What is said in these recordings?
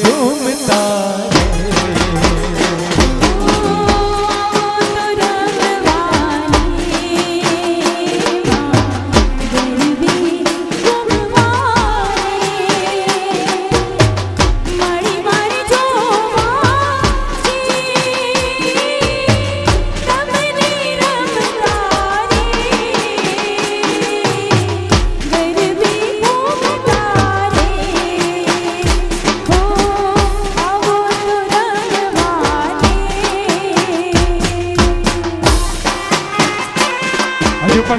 घूमता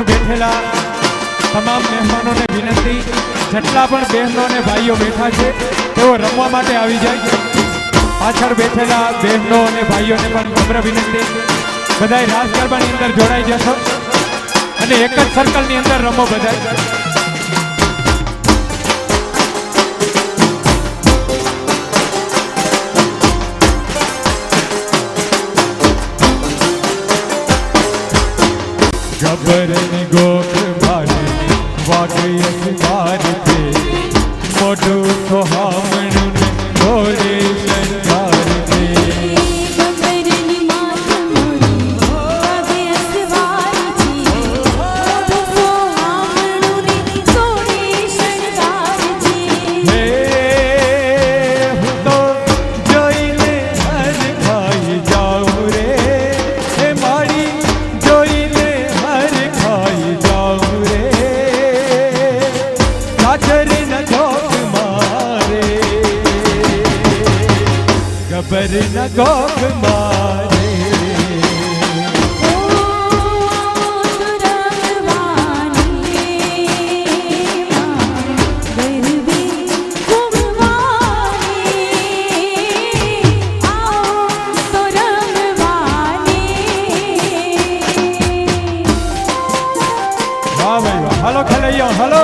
બેઠેલા તમામ મહેમાનોને વિનંતી, જેટલા પણ બહેનો અને ભાઈઓ બેઠા છે તેઓ રમવા માટે આવી જાય. પાછળ બેઠેલા બહેનો અને ભાઈઓને પણ નમ્ર વિનંતી, બધાય રાસ ગરબાની અંદર જોડાઈ જશો અને એક જ સર્કલની અંદર રમો બધાય. ગબરની ગોખ મારી વાગે અખબાર છે, મોટું સોહામણું ને ભોલે શણગાર છે. ગબરની માત મોરી વાગે અખબાર છે, મોટું સોહામણું ને ભોલે શણગાર છે. હે હું તો જોઈને હરખાઈ જાઉં રે, હે મારી જોઈને હરખાઈ જાઉં રે. કાચર ન ગોખ મારે, ગબર ન ગોખ મારે. વાહ ભાઈ વાહ, હાલો ખેલૈયા હાલો.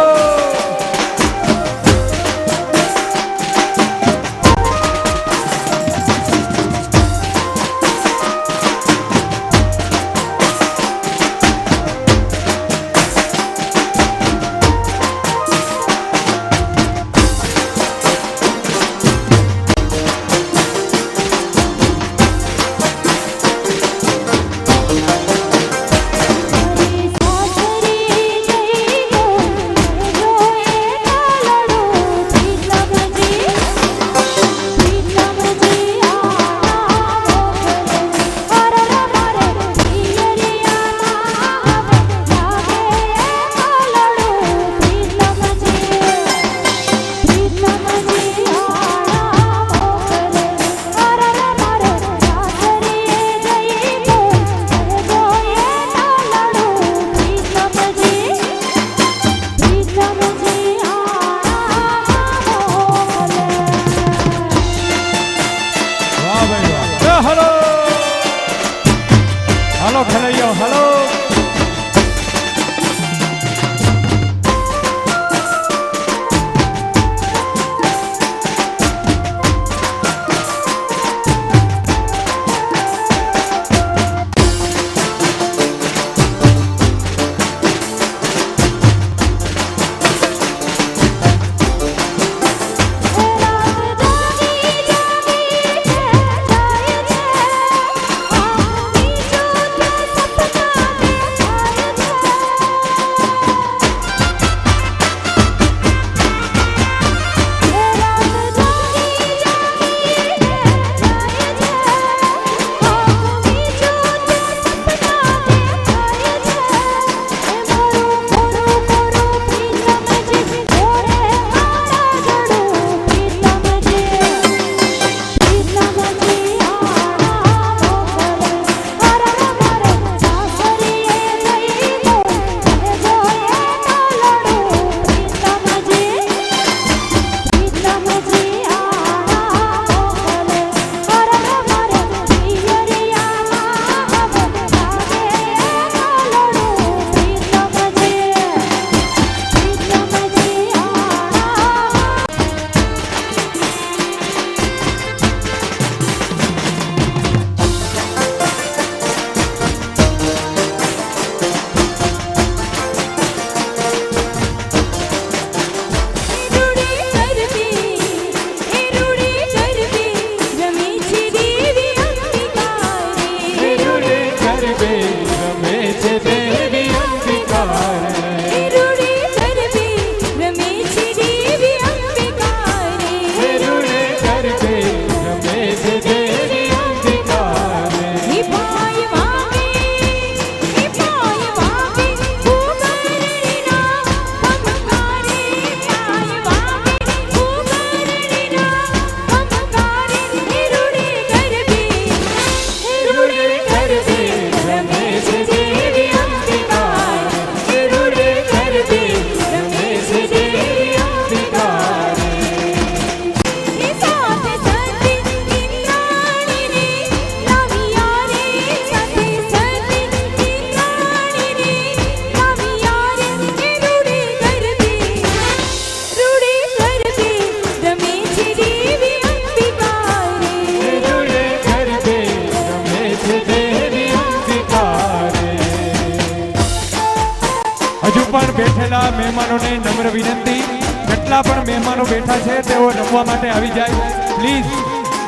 મહેમાનોને નમ્ર વિનંતી, જેટલા પણ મહેમાનો બેઠા છે તેઓ રમવા માટે આવી જાય પ્લીઝ.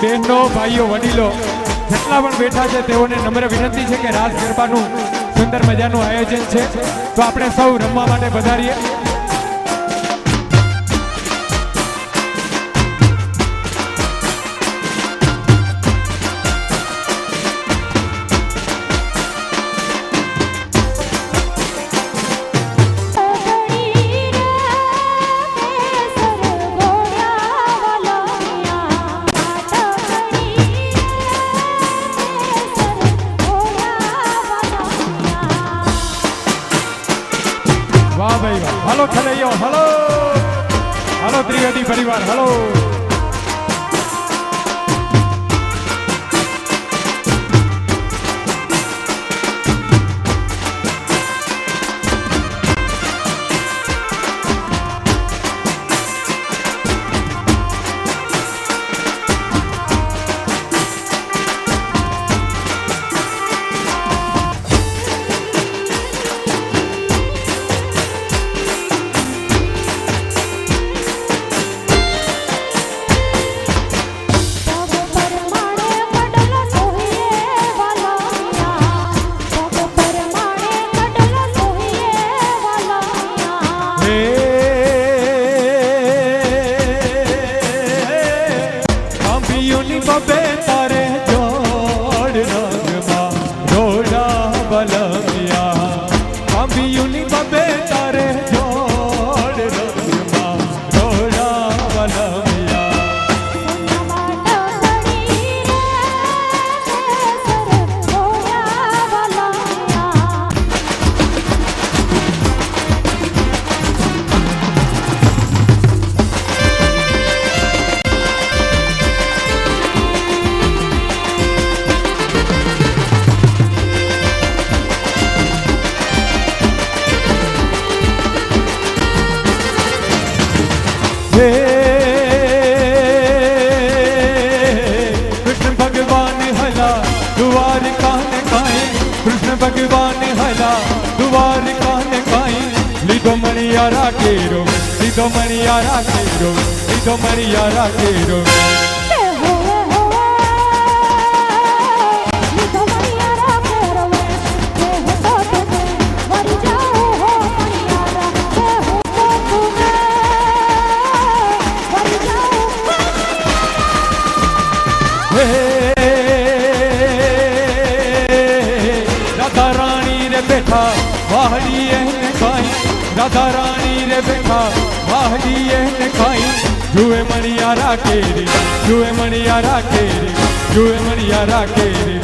બહેનો, ભાઈઓ, વડીલો જેટલા પણ બેઠા છે તેઓને નમ્ર વિનંતી છે કે રાસ ગરબાનું સુંદર મજાનું આયોજન છે, તો આપણે સૌ રમવા માટે પધારીએ. વાહ ભાઈ વાહ. હાલો ખેલૈયો, હાલો હાલો ત્રિવેદી પરિવાર, હાલો. બબે તારે જોડ રંગમાં રોડા બલમિયા, અંબિયુની બબે તારે જોડ રંગમાં રોડા બલમિયા. કૃષ્ણ ભગવાન હલા દ્વારિકા ને કાઈ, કૃષ્ણ ભગવાન હલા દ્વારિકા ને કાઈ, લીધો મણિયારા કેરો, લીધો મણિયારા કેરો, લીધો મણિયારા કેરો. રાધા રાણી રે બેઠા વાહડી એને કાઈ, રાધા રાણી રે બેઠા વાહડી એને કાઈ, જુએ મણિયારા કેરી, જુએ મણિયારા કેરી, જુએ મણિયારા કેરી.